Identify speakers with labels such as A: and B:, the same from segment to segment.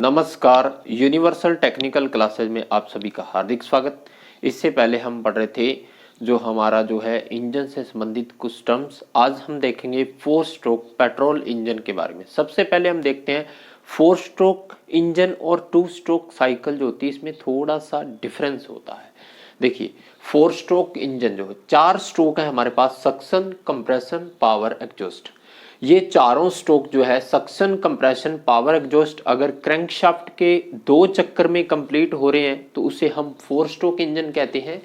A: नमस्कार। Universal technical classes में आप सभी का हार्दिक स्वागत। इससे पहले हम पढ़ रहे थे जो हमारा इंजन से संबंधित कुछ टर्म्स। आज हम देखेंगे 4 स्ट्रोक पेट्रोल इंजन के बारे में। सबसे पहले हम देखते हैं 4 स्ट्रोक इंजन और 2 स्ट्रोक साइकिल जो होती है, इसमें थोड़ा सा डिफरेंस होता है। देखिए 4 स्ट्रोक इंजन जो है, 4 स्ट्रोक है हमारे पास, सक्शन, कंप्रेशन, पावर, एग्जॉस्ट। ये चारों स्ट्रोक जो है सक्शन, कंप्रेशन, पावर, एग्जॉस्ट, अगर क्रैंकशाफ्ट के 2 चक्कर में कंप्लीट हो रहे हैं तो उसे हम 4 स्ट्रोक इंजन कहते हैं।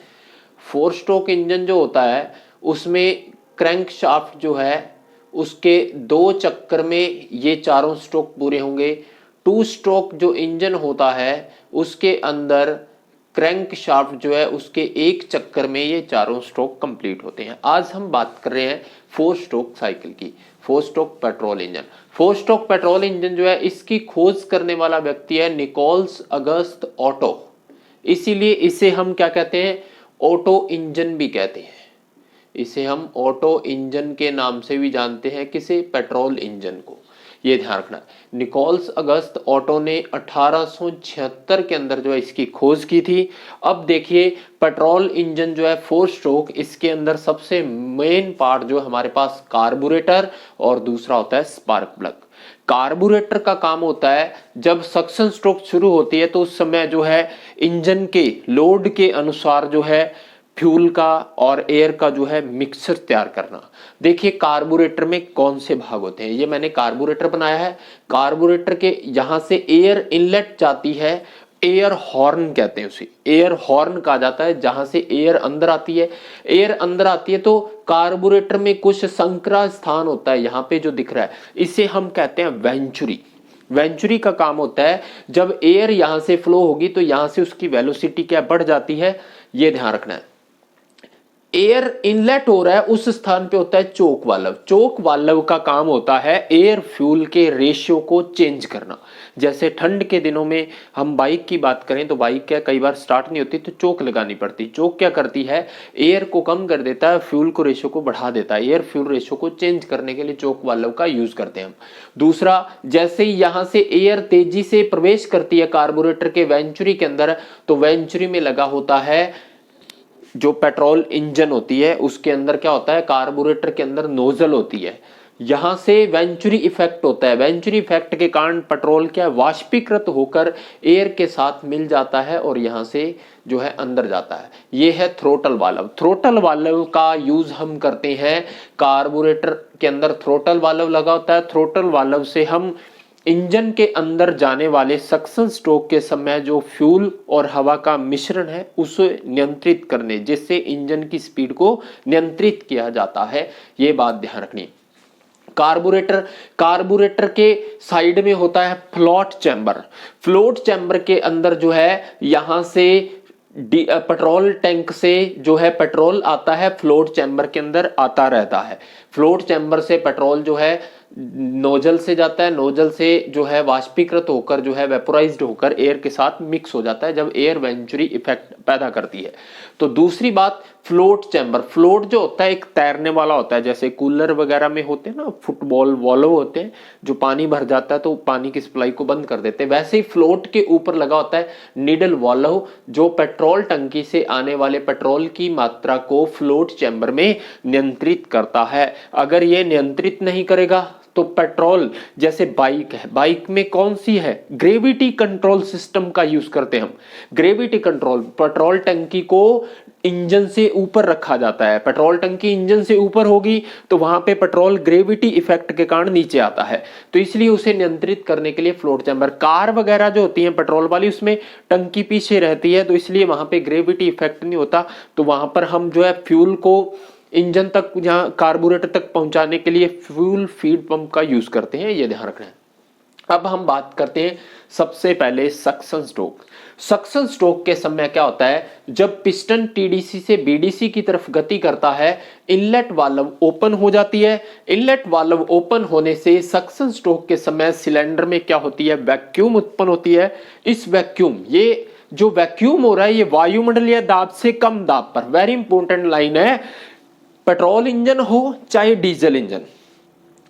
A: 4 स्ट्रोक इंजन जो होता है उसमें क्रैंकशाफ्ट जो है उसके 2 चक्कर में ये चारों स्ट्रोक पूरे होंगे। 2 स्ट्रोक जो इंजन होता है उसके अंदर क्रैंकशाफ्ट जो है उसके 1 चक्कर में ये चारों स्ट्रोक कंप्लीट होते हैं। आज हम बात कर रहे हैं 4 स्ट्रोक साइकिल की, 4 stroke petrol engine. 4 stroke petrol engine जो है इसकी खोज करने वाला व्यक्ति है निकोल्स अगस्त ओटो। इसीलिए इसे हम क्या कहते हैं, ओटो इंजन भी कहते हैं। इसे हम ओटो इंजन के नाम से भी जानते हैं, किसे, पेट्रोल इंजन को। ये ध्यान रखना। निकोल्स अगस्त ओटो ने 1876 के अंदर जो है इसकी खोज की थी। अब देखिए पेट्रोल इंजन जो है 4 स्ट्रोक, इसके अंदर सबसे मेन पार्ट जो हमारे पास कार्बोरेटर और दूसरा होता है स्पार्क प्लग। कार्बोरेटर का काम होता है जब सक्शन स्ट्रोक शुरू होती है तो उस समय जो है इंजन के लोड के अनुसार जो है फ्यूल का और एयर का जो है मिक्सचर तैयार करना। देखिए कार्बोरेटर में कौन से भाग होते हैं, ये मैंने कार्बोरेटर बनाया है। कार्बोरेटर के यहां से एयर इनलेट जाती है, एयर हॉर्न कहते हैं उसे, एयर हॉर्न कहा जाता है, जहां से एयर अंदर आती है। एयर अंदर आती है तो कार्बोरेटर में कुछ संकरा स्थान होता है, यहां पे जो दिख रहा है इसे हम कहते हैं वेंचुरी। वेंचुरी का काम होता है जब एयर यहां से फ्लो होगी तो यहां से उसकी वेलोसिटी क्या बढ़ जाती है, ये ध्यान रखना है। एयर इनलेट हो रहा है उस स्थान पे होता है चोक वाल्व। चोक वाल्व का काम होता है एयर फ्यूल के रेशियो को चेंज करना। जैसे ठंड के दिनों में हम बाइक की बात करें तो बाइक क्या कई बार स्टार्ट नहीं होती तो चोक लगानी पड़ती। चोक क्या करती है, एयर को कम कर देता है, फ्यूल को रेशियो को बढ़ा देता है। एयर फ्यूल रेशियो को चेंज करने के लिए चोक वाल्व का यूज करते हैं हम। दूसरा, जैसे ही यहां से एयर तेजी से प्रवेश करती है कार्बोरेटर के वेंचुरी के अंदर, तो वेंचुरी में लगा होता है जो पेट्रोल इंजन होती है उसके अंदर क्या होता है, कार्बोरेटर के अंदर नोजल होती है। यहां से वेंचुरी इफेक्ट होता है। वेंचुरी इफेक्ट के कारण पेट्रोल क्या वाष्पीकृत होकर एयर के साथ मिल जाता है और यहां से जो है अंदर जाता है। यह है थ्रोटल वाल्व। थ्रोटल वाल्व का यूज हम करते हैं, कार्बोरेटर के अंदर थ्रोटल वाल्व लगा होता है। थ्रोटल वाल्व से हम इंजन के अंदर जाने वाले सक्शन स्ट्रोक के समय जो फ्यूल और हवा का मिश्रण है उसे नियंत्रित करने, जिससे इंजन की स्पीड को नियंत्रित किया जाता है। ये बात ध्यान रखनी। कार्बोरेटर के साइड में होता है फ्लोट चैम्बर। फ्लोट चैम्बर के अंदर जो है यहां से पेट्रोल टैंक से जो है पेट्रोल आता है, फ्लोट चैम्बर के अंदर आता रहता है। फ्लोट चैम्बर से पेट्रोल जो है नोजल से जाता है, नोजल से जो है वाष्पीकृत होकर जो है वेपोराइज्ड होकर एयर के साथ मिक्स हो जाता है जब एयर वेंचुरी इफेक्ट पैदा करती है। तो दूसरी बात, फ्लोट चैम्बर। फ्लोट जो होता है एक तैरने वाला होता है, जैसे कूलर वगैरह में होते हैं ना, फुटबॉल वॉल्व होते हैं जो पानी भर जाता है तो पानी की सप्लाई को बंद कर देते हैं, वैसे ही फ्लोट के ऊपर लगा होता है निडल वॉल्व जो पेट्रोल टंकी से आने वाले पेट्रोल की मात्रा को फ्लोट चैम्बर में नियंत्रित करता है। अगर ये नियंत्रित नहीं करेगा तो पेट्रोल, जैसे बाइक है, बाइक में कौन सी है, ग्रेविटी कंट्रोल सिस्टम का यूज करते हैं हम। ग्रेविटी कंट्रोल, पेट्रोल टंकी को इंजन से ऊपर रखा जाता है। पेट्रोल टंकी इंजन से ऊपर होगी तो वहां पे पेट्रोल ग्रेविटी इफेक्ट के कारण नीचे आता है, तो इसलिए उसे नियंत्रित करने के लिए फ्लोट चैम्बर। कार वगैरह जो होती है पेट्रोल वाली, उसमें टंकी पीछे रहती है तो इसलिए वहां पे ग्रेविटी इफेक्ट नहीं होता, तो वहां पर हम जो है फ्यूल को इंजन तक, जहां कार्बोरेटर तक पहुंचाने के लिए फ्यूल फीड पंप का यूज करते हैं। ये ध्यान रखना है। अब हम बात करते हैं सबसे पहले सक्शन स्ट्रोक। सक्शन स्ट्रोक के समय क्या होता है, जब पिस्टन टीडीसी से बीडीसी की तरफ गति करता है, इनलेट वाल्व ओपन हो जाती है। इनलेट वाल्व ओपन होने से सक्शन स्ट्रोक के समय सिलेंडर में क्या होती है, वैक्यूम उत्पन्न होती है। इस वैक्यूम, ये जो वैक्यूम हो रहा है ये वायुमंडलीय दाब से कम दाब पर, वेरी इंपॉर्टेंट लाइन है, पेट्रोल इंजन हो चाहे डीजल इंजन,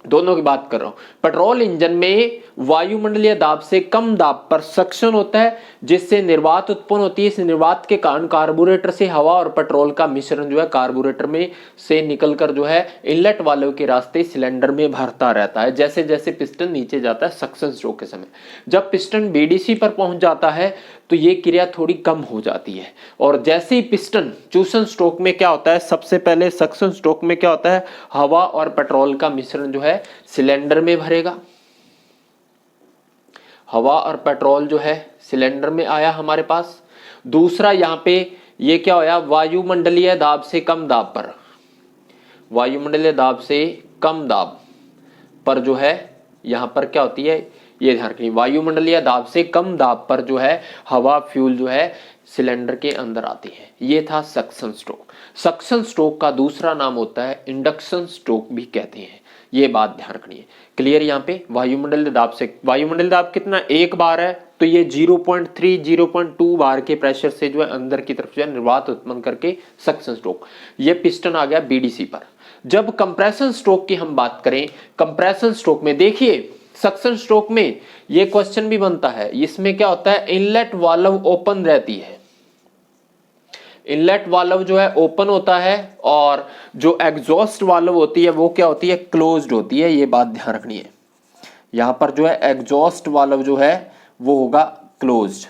A: दोनों की बात कर रहा हूं। पेट्रोल इंजन में वायुमंडलीय दाब से कम दाब पर सक्शन होता है, जिससे निर्वात उत्पन्न होती है। इस निर्वात के कारण कार्बोरेटर से हवा और पेट्रोल का मिश्रण जो है कार्बोरेटर में से निकलकर जो है इनलेट वाल्व के रास्ते सिलेंडर में भरता रहता है। जैसे जैसे पिस्टन नीचे जाता है सक्शन स्ट्रोक के समय, जब पिस्टन बीडीसी पर पहुंच जाता है तो ये क्रिया थोड़ी कम हो जाती है। और जैसे ही पिस्टन चूसन स्ट्रोक में क्या होता है, सबसे पहले सक्शन स्ट्रोक में क्या होता है, हवा और पेट्रोल का मिश्रण जो है सिलेंडर में भरेगा। हवा और पेट्रोल जो है सिलेंडर में आया हमारे पास। दूसरा यहां पे ये क्या होया, वायुमंडलीय दाब से कम दाब पर, वायुमंडलीय दाब से कम दाब पर जो है यहां पर क्या होती है, ये ध्यान रखिए, वायुमंडलीय दाब से कम दाब पर जो है हवा फ्यूल जो है सिलेंडर के अंदर आती है। ये था सक्शन स्ट्रोक। सक्शन स्ट्रोक का दूसरा नाम होता है इंडक्शन स्ट्रोक भी कहते हैं। ये बात ध्यान रखनी है। क्लियर? यहाँ पे वायुमंडलीय दाब से, वायुमंडलीय दाब कितना, 1 बार है, तो ये 0.3 0.2 बार के प्रेशर से जो है अंदर की तरफ जो है निर्वात उत्पन्न करके सक्शन स्ट्रोक। ये पिस्टन आ गया बीडीसी पर। जब कंप्रेशन स्ट्रोक की हम बात करें, कंप्रेशन स्ट्रोक में देखिए, सक्शन स्ट्रोक में ये क्वेश्चन भी बनता है, इसमें क्या होता है, इनलेट वाल्व ओपन रहती है। इनलेट वाल्व जो है ओपन होता है और जो एग्जॉस्ट वाल्व होती है वो क्या होती है, क्लोज्ड होती है। ये बात ध्यान रखनी है। यहां पर जो है एग्जॉस्ट वाल्व जो है वो होगा क्लोज्ड,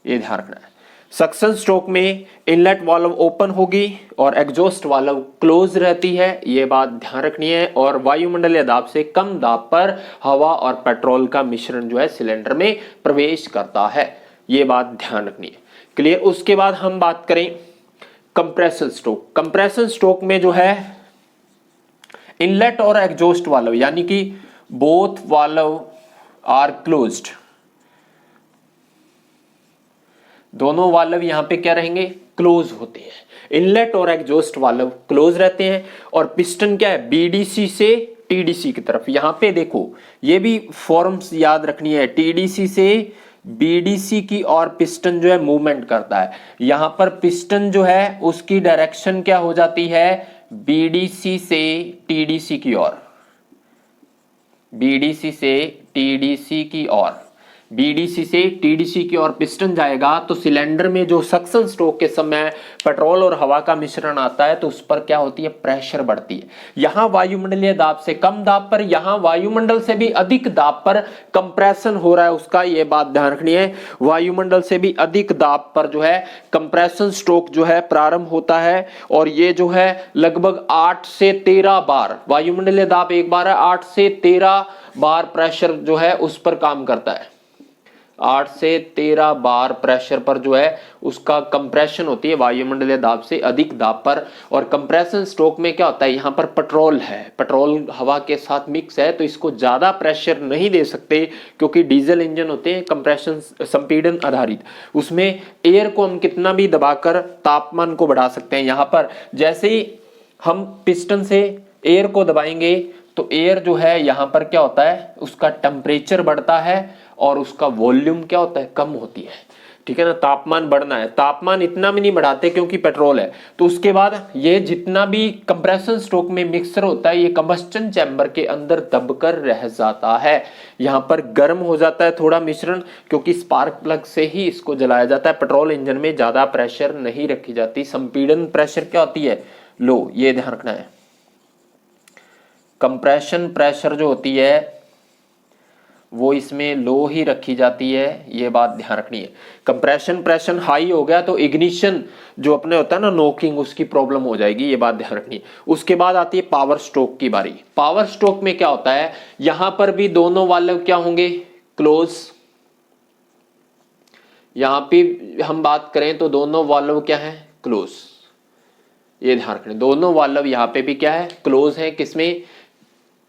A: ये ध्यान रखना है। सक्शन स्ट्रोक में इनलेट वाल्व ओपन होगी और एग्जॉस्ट वाल्व क्लोज रहती है, ये बात ध्यान रखनी है। और वायुमंडलीय दाब से कम दाब पर हवा और पेट्रोल का मिश्रण जो है सिलेंडर में प्रवेश करता है, ये बात ध्यान रखनी है। क्लियर? उसके बाद हम बात करें कंप्रेशन स्ट्रोक। कंप्रेशन स्ट्रोक में जो है इनलेट और एग्जॉस्ट वाल्व यानी कि बोथ वाल्व आर क्लोज्ड, दोनों वाल्व यहां पे क्या रहेंगे, क्लोज होते हैं। इनलेट और एग्जॉस्ट वाल्व क्लोज रहते हैं और पिस्टन क्या है, बीडीसी से टीडीसी की तरफ। यहां पे देखो ये भी फॉर्म्स याद रखनी है, टीडीसी से बीडीसी की और पिस्टन जो है मूवमेंट करता है। यहां पर पिस्टन जो है उसकी डायरेक्शन क्या हो जाती है, बीडीसी से टीडीसी की ओर, बीडीसी से टीडीसी की ओर, बीडीसी से टीडीसी की ओर पिस्टन जाएगा तो सिलेंडर में जो सक्शन स्ट्रोक के समय पेट्रोल और हवा का मिश्रण आता है तो उस पर क्या होती है, प्रेशर बढ़ती है। यहां वायुमंडलीय दाब से कम दाब पर, यहां वायुमंडल से भी अधिक दाब पर कंप्रेशन हो रहा है उसका, ये बात ध्यान रखनी है। वायुमंडल से भी अधिक दाब पर जो है कंप्रेशन स्ट्रोक जो है प्रारंभ होता है और ये जो है लगभग 8 से 13 बार, वायुमंडलीय दाब 1 बार है, 8 से 13 बार प्रेशर जो है उस पर काम करता है। 8 से 13 बार प्रेशर पर जो है उसका कंप्रेशन होती है वायुमंडलीय दाब से अधिक दाब पर। और कंप्रेशन स्ट्रोक में क्या होता है, यहाँ पर पेट्रोल है, पेट्रोल हवा के साथ मिक्स है तो इसको ज्यादा प्रेशर नहीं दे सकते क्योंकि डीजल इंजन होते हैं कंप्रेशन संपीड़न आधारित, उसमें एयर को हम कितना भी दबाकर तापमान को बढ़ा सकते हैं। यहाँ पर जैसे ही हम पिस्टन से एयर को दबाएंगे तो एयर जो है यहाँ पर क्या होता है, उसका टेम्परेचर बढ़ता है और उसका वॉल्यूम क्या होता है, कम होती है। ठीक है ना, तापमान बढ़ना है, तापमान इतना भी नहीं बढ़ाते क्योंकि पेट्रोल है। तो उसके बाद ये जितना भी कंप्रेशन स्ट्रोक में मिक्सर होता है ये कंबस्टन चैम्बर के अंदर दबकर रह जाता है। यहाँ पर गर्म हो जाता है थोड़ा मिश्रण क्योंकि स्पार्क प्लग से ही इसको जलाया जाता है। पेट्रोल इंजन में ज्यादा प्रेशर नहीं रखी जाती, संपीड़न प्रेशर क्या होती है, लो, ये ध्यान रखना है। कंप्रेशन प्रेशर जो होती है वो इसमें लो ही रखी जाती है, ये बात ध्यान रखनी है। कंप्रेशन प्रेशर हाई हो गया तो इग्निशन जो अपने होता है ना नोकिंग, उसकी प्रॉब्लम हो जाएगी, ये बात ध्यान रखनी है। उसके बाद आती है पावर स्ट्रोक की बारी। पावर स्ट्रोक में क्या होता है, यहां पर भी दोनों वाल्व क्या होंगे, क्लोज। यहां पे हम बात करें तो दोनों वाल्व क्या है, क्लोज, ये ध्यान रखना। दोनों वाल्व यहां पे भी क्या है, क्लोज है, किसमें,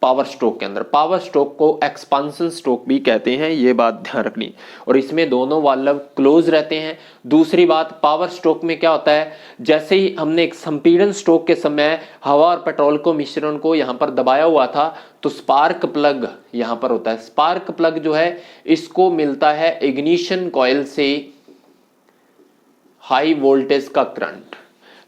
A: पावर स्ट्रोक के अंदर। पावर स्ट्रोक को एक्सपांशन स्ट्रोक भी कहते हैं, ये बात ध्यान रखनी। और इसमें दोनों वाल्व क्लोज रहते हैं। दूसरी बात, पावर स्ट्रोक में क्या होता है, जैसे ही हमने एक संपीड़न स्ट्रोक के समय हवा और पेट्रोल को मिश्रण को यहां पर दबाया हुआ था तो स्पार्क प्लग यहां पर होता है। स्पार्क प्लग जो है इसको मिलता है इग्निशन कॉइल से हाई वोल्टेज का करंट।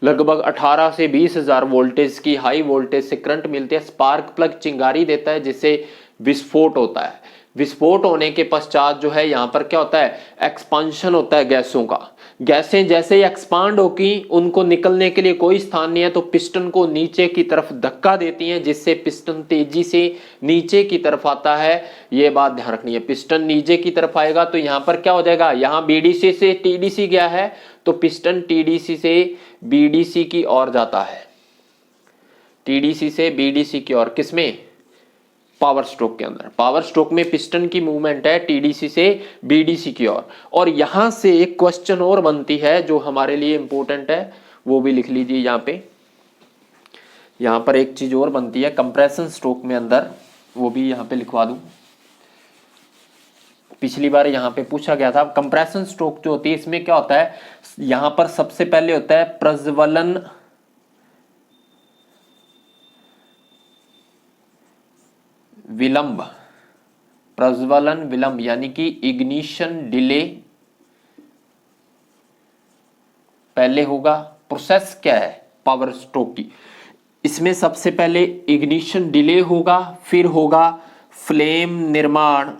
A: लगभग 18 से 20,000 वोल्टेज की हाई वोल्टेज से करंट मिलती है। स्पार्क प्लग चिंगारी देता है जिससे विस्फोट होता है। विस्फोट होने के पश्चात जो है यहाँ पर क्या होता है, एक्सपांशन होता है गैसों का। गैसें जैसे ही एक्सपांड होगी, उनको निकलने के लिए कोई स्थान नहीं है, तो पिस्टन को नीचे की तरफ धक्का देती हैं, जिससे पिस्टन तेजी से नीचे की तरफ आता है। ये बात ध्यान रखनी है, पिस्टन नीचे की तरफ आएगा तो यहाँ पर क्या हो जाएगा, यहाँ बीडीसी से टीडीसी गया है तो पिस्टन टीडीसी से बीडीसी की ओर जाता है, टीडीसी से बीडीसी की ओर। किसमें, पावर स्ट्रोक के अंदर। पावर स्ट्रोक में पिस्टन की मूवमेंट है टीडीसी से बीडीसी की ओर। और यहां से एक क्वेश्चन और बनती है जो हमारे लिए इंपॉर्टेंट है, वो भी लिख लीजिए यहाँ पे। यहां पर एक चीज और बनती है कंप्रेशन स्ट्रोक में अंदर, वो भी यहाँ पे लिखवा दूं। पिछली बार यहाँ पे पूछा गया था, कंप्रेशन स्ट्रोक जो होती है इसमें क्या होता है, यहां पर सबसे पहले होता है प्रज्वलन विलंब। प्रज्वलन विलंब यानी कि इग्निशन डिले पहले होगा। प्रोसेस क्या है पावर स्ट्रोक की, इसमें सबसे पहले इग्निशन डिले होगा, फिर होगा फ्लेम निर्माण।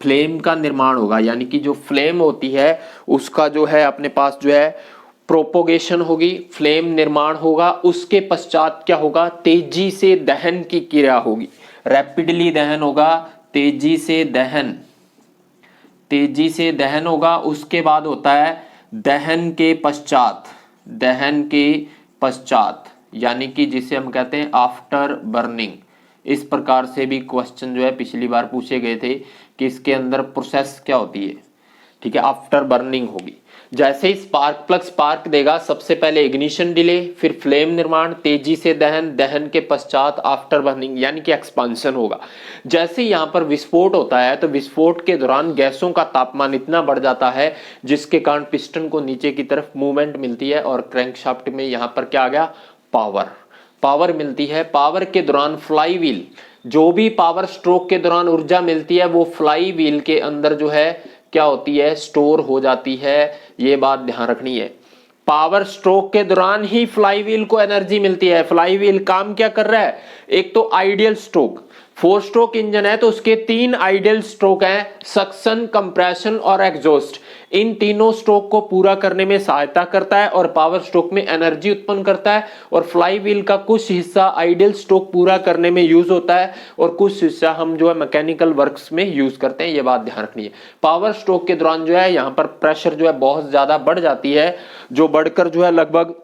A: फ्लेम का निर्माण होगा, यानी कि जो फ्लेम होती है उसका जो है अपने पास जो है प्रोपोगेशन होगी, फ्लेम निर्माण होगा। उसके पश्चात क्या होगा, तेजी से दहन की क्रिया होगी, रैपिडली दहन होगा, तेजी से दहन होगा। उसके बाद होता है दहन के पश्चात यानी कि जिसे हम कहते हैं आफ्टर बर्निंग। इस प्रकार से भी क्वेश्चन जो है पिछली बार पूछे गए थे कि इसके अंदर प्रोसेस क्या होती है, ठीक है, आफ्टर बर्निंग होगी। जैसे ही स्पार्क प्लग स्पार्क देगा, सबसे पहले इग्निशन डिले, फिर फ्लेम निर्माण, तेजी से दहन के पश्चात आफ्टर बर्निंग यानी कि एक्सपांशन होगा। जैसे यहाँ पर विस्फोट होता है तो विस्फोट के दौरान गैसों का तापमान इतना बढ़ जाता है जिसके कारण पिस्टन को नीचे की तरफ मूवमेंट मिलती है और क्रैंकशाफ्ट में यहाँ पर क्या आ गया, पावर मिलती है। पावर के दौरान फ्लाई जो भी पावर स्ट्रोक के दौरान ऊर्जा मिलती है वो फ्लाई व्हील के अंदर जो है क्या होती है, स्टोर हो जाती है। ये बात ध्यान रखनी है, पावर स्ट्रोक के दौरान ही फ्लाई व्हील को एनर्जी मिलती है। फ्लाई व्हील काम क्या कर रहा है, एक तो आइडियल स्ट्रोक, 4 स्ट्रोक इंजन है तो उसके 3 आइडियल स्ट्रोक हैं, सक्शन, कंप्रेशन और एग्जॉस्ट। इन तीनों स्ट्रोक को पूरा करने में सहायता करता है और पावर स्ट्रोक में एनर्जी उत्पन्न करता है। और फ्लाई व्हील का कुछ हिस्सा आइडियल स्ट्रोक पूरा करने में यूज होता है और कुछ हिस्सा हम जो है मैकेनिकल वर्क्स में यूज करते हैं। ये बात ध्यान रखनी है। पावर स्ट्रोक के दौरान जो है यहाँ पर प्रेशर जो है बहुत ज्यादा बढ़ जाती है, जो बढ़कर जो है लगभग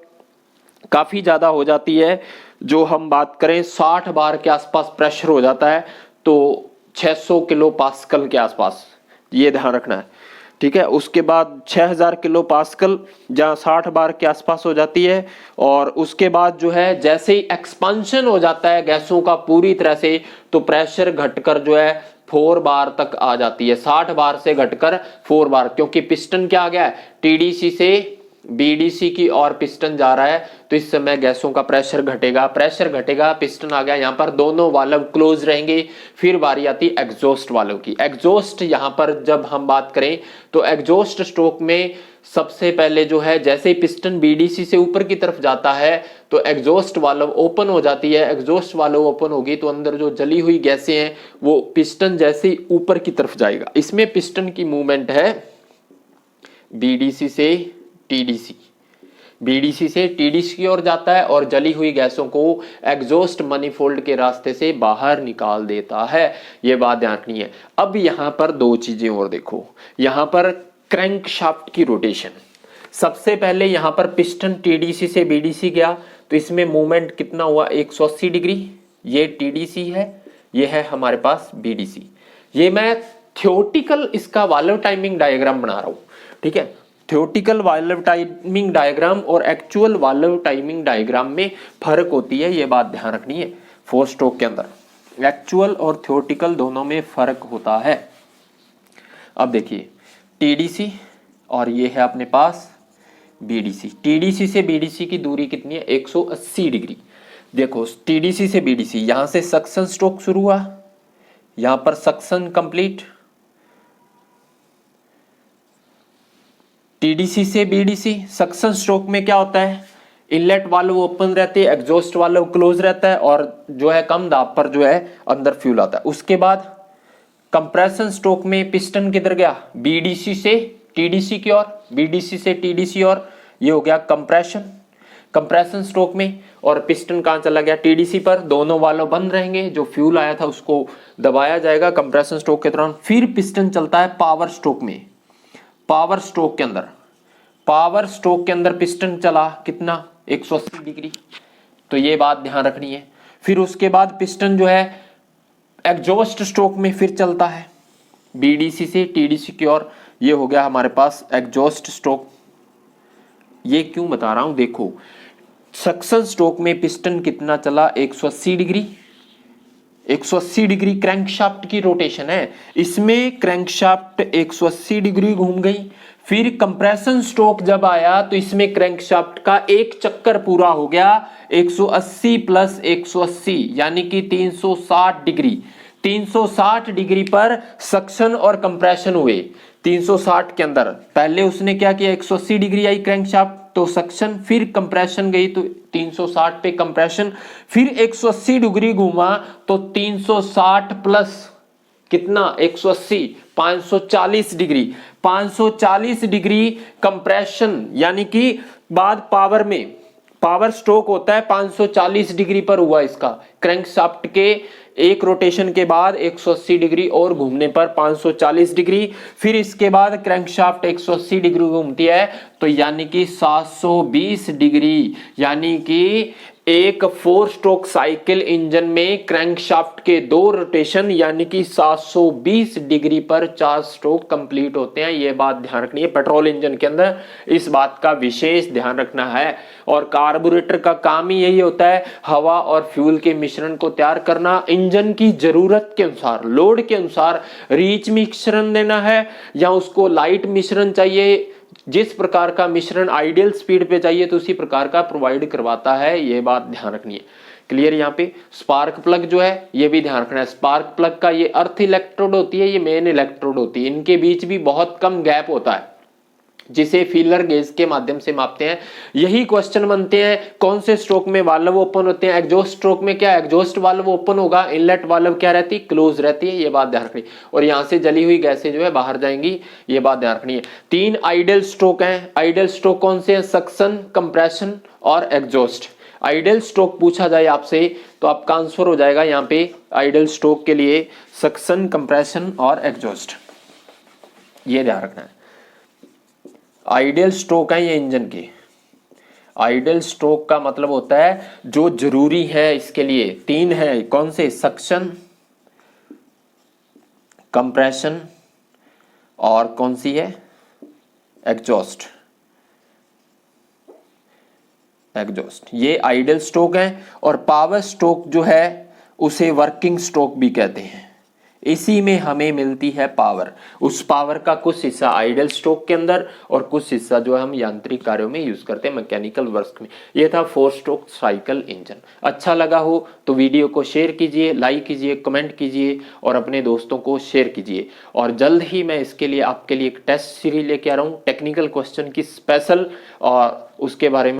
A: काफी ज्यादा हो जाती है। जो हम बात करें 60 बार के आसपास प्रेशर हो जाता है, तो 600 किलो पास्कल के आसपास, ये ध्यान रखना है, ठीक है। उसके बाद 6000 किलो पास्कल जहाँ 60 बार के आसपास हो जाती है। और उसके बाद जो है जैसे ही एक्सपांशन हो जाता है गैसों का पूरी तरह से, तो प्रेशर घटकर जो है 4 बार तक आ जाती है, 60 बार से घटकर 4 बार, क्योंकि पिस्टन क्या आ गया है, टीडीसी से बीडीसी की और पिस्टन जा रहा है, तो इस समय गैसों का प्रेशर घटेगा, पिस्टन आ गया, यहाँ पर दोनों वाल्व क्लोज रहेंगे। फिर बारी आती है एग्जॉस्ट वाल्व की। एग्जॉस्ट यहाँ पर जब हम बात करें तो एग्जॉस्ट स्ट्रोक में सबसे पहले जो है जैसे ही पिस्टन बीडीसी से ऊपर की तरफ जाता है तो एग्जॉस्ट वाल्व ओपन हो जाती है। एग्जॉस्ट वाल्व ओपन होगी तो अंदर जो जली हुई गैसें हैं वो पिस्टन जैसे ही ऊपर की तरफ जाएगा। इसमें पिस्टन की मूवमेंट है बीडीसी से टीडीसी की ओर जाता है और जली हुई गैसों को एग्जॉस्ट मनीफोल्ड के रास्ते से बाहर निकाल देता है। यह बात ध्यान रखनी है। अब यहां पर 2 चीजें और देखो, यहां पर क्रैंकशाफ्ट की रोटेशन। सबसे पहले यहां पर पिस्टन टीडीसी से बीडीसी गया तो इसमें मूवमेंट कितना हुआ, 180 डिग्री। ये टीडीसी है, ये है हमारे पास बीडीसी। ये मैं थ्योरेटिकल इसका वाल्व टाइमिंग डायग्राम बना रहा हूं, ठीक है। थ्योरेटिकल वाल्व टाइमिंग डायग्राम और एक्चुअल वाल्व टाइमिंग डायग्राम में फर्क होती है, ये बात ध्यान रखनी है। 4 स्ट्रोक के अंदर एक्चुअल और थ्योरेटिकल दोनों में फर्क होता है। अब देखिए टीडीसी और ये है अपने पास बीडीसी। टीडीसी से बीडीसी की दूरी कितनी है, 180 डिग्री। देखो टीडीसी से बीडीसी, यहां से सक्शन स्ट्रोक शुरू हुआ, यहां पर सक्शन कंप्लीट, टीडीसी से बीडीसी। सक्शन स्ट्रोक में क्या होता है, इनलेट वाल्व ओपन रहते हैं, एग्जॉस्ट वाल्व क्लोज रहता है और जो है कम दाब पर जो है अंदर फ्यूल आता है। उसके बाद कंप्रेशन स्ट्रोक में पिस्टन किधर गया, बीडीसी से टीडीसी की ओर, बीडीसी से टीडीसी और ये हो गया कंप्रेशन। कंप्रेशन स्ट्रोक में और पिस्टन कहां चला गया, टीडीसी पर। दोनों वाल्व बंद रहेंगे, जो फ्यूल आया था उसको दबाया जाएगा कंप्रेशन स्ट्रोक के दौरान। फिर पिस्टन चलता है पावर स्ट्रोक में। पावर स्ट्रोक के अंदर, पावर स्ट्रोक के अंदर पिस्टन चला कितना, 180 डिग्री। तो ये बात ध्यान रखनी है। फिर उसके बाद पिस्टन जो है एग्जॉस्ट स्ट्रोक में फिर चलता है बीडीसी से टीडीसी की ओर। ये हो गया हमारे पास एग्जॉस्ट स्ट्रोक। ये क्यों बता रहा हूं, देखो सक्शन स्ट्रोक में पिस्टन कितना चला, 180 डिग्री। 180 डिग्री क्रैंकशाफ्ट की रोटेशन है, इसमें क्रैंकशाफ्ट 180 डिग्री घूम गई। फिर कंप्रेशन स्ट्रोक जब आया तो इसमें क्रैंकशाफ्ट का एक चक्कर पूरा हो गया, 180 प्लस 180 यानी कि 360 डिग्री। 360 डिग्री पर सक्शन और कंप्रेशन हुए। 360 के अंदर पहले उसने क्या किया, 180 डिग्री आई क्रैंकशाफ्ट तो सक्शन, फिर कंप्रेशन गई तो 360 पे कंप्रेशन, फिर 180 डिग्री घूमा तो 360 प्लस कितना, 180 540 डिग्री। 540 डिग्री कंप्रेशन यानी कि बाद पावर में, पावर स्ट्रोक होता है 540 डिग्री पर हुआ इसका। क्रैंकशाफ्ट के एक रोटेशन के बाद 180 डिग्री और घूमने पर 540 डिग्री। फिर इसके बाद क्रैंकशाफ्ट 180 डिग्री घूमती है तो यानी कि 720 डिग्री, यानी कि एक 4 स्ट्रोक साइकिल इंजन में क्रैंकशाफ्ट के 2 रोटेशन यानी कि 720 डिग्री पर 4 स्ट्रोक कंप्लीट होते हैं। ये बात ध्यान रखनी है पेट्रोल इंजन के अंदर, इस बात का विशेष ध्यान रखना है। और कार्बोरेटर का काम ही यही होता है, हवा और फ्यूल के मिश्रण को तैयार करना, इंजन की जरूरत के अनुसार, लोड के अनुसार रिच मिश्रण देना है या उसको लाइट मिश्रण चाहिए। जिस प्रकार का मिश्रण आइडियल स्पीड पे चाहिए तो उसी प्रकार का प्रोवाइड करवाता है, ये बात ध्यान रखनी है। क्लियर। यहाँ पे स्पार्क प्लग जो है ये भी ध्यान रखना है। स्पार्क प्लग का ये अर्थ इलेक्ट्रोड होती है, ये मेन इलेक्ट्रोड होती है, इनके बीच भी बहुत कम गैप होता है जिसे फीलर गेज के माध्यम से मापते हैं। यही क्वेश्चन बनते हैं कौन से स्ट्रोक में वाल्व ओपन होते हैं। एग्जॉस्ट स्ट्रोक में क्या, एग्जॉस्ट वाल्व ओपन होगा, इनलेट वाल्व क्या रहती है, क्लोज रहती है, ये बात ध्यान रखनी। और यहां से जली हुई गैसें जो है बाहर जाएंगी, ये बात ध्यान रखनी है। 3 आइडियल स्ट्रोक हैं। आइडियल स्ट्रोक कौन से हैं, सक्शन, कंप्रेशन और एग्जॉस्ट। आइडियल स्ट्रोक पूछा जाए आपसे तो आपका आंसर हो जाएगा यहाँ पे आइडियल स्ट्रोक के लिए सक्शन, कंप्रेशन और एग्जॉस्ट, ये ध्यान रखना है। आइडियल स्ट्रोक है ये इंजन के। आइडियल स्ट्रोक का मतलब होता है जो जरूरी है इसके लिए 3 है, कौन से, सक्शन, कंप्रेशन और कौन सी है, एग्जॉस्ट। एग्जॉस्ट ये आइडियल स्ट्रोक है। और पावर स्ट्रोक जो है उसे वर्किंग स्ट्रोक भी कहते हैं। इसी में हमें मिलती है पावर। उस पावर का कुछ हिस्सा आइडियल स्ट्रोक के अंदर और कुछ हिस्सा जो है हम यांत्रिक कार्यों में यूज करते हैं, मैकेनिकल वर्क्स में। यह था 4 स्ट्रोक साइकिल इंजन। अच्छा लगा हो तो वीडियो को शेयर कीजिए, लाइक कीजिए, कमेंट कीजिए और अपने दोस्तों को शेयर कीजिए। और जल्द ही मैं इसके लिए आपके लिए एक टेस्ट सीरीज लेके आ रहा हूँ टेक्निकल क्वेश्चन की स्पेशल, और उसके बारे में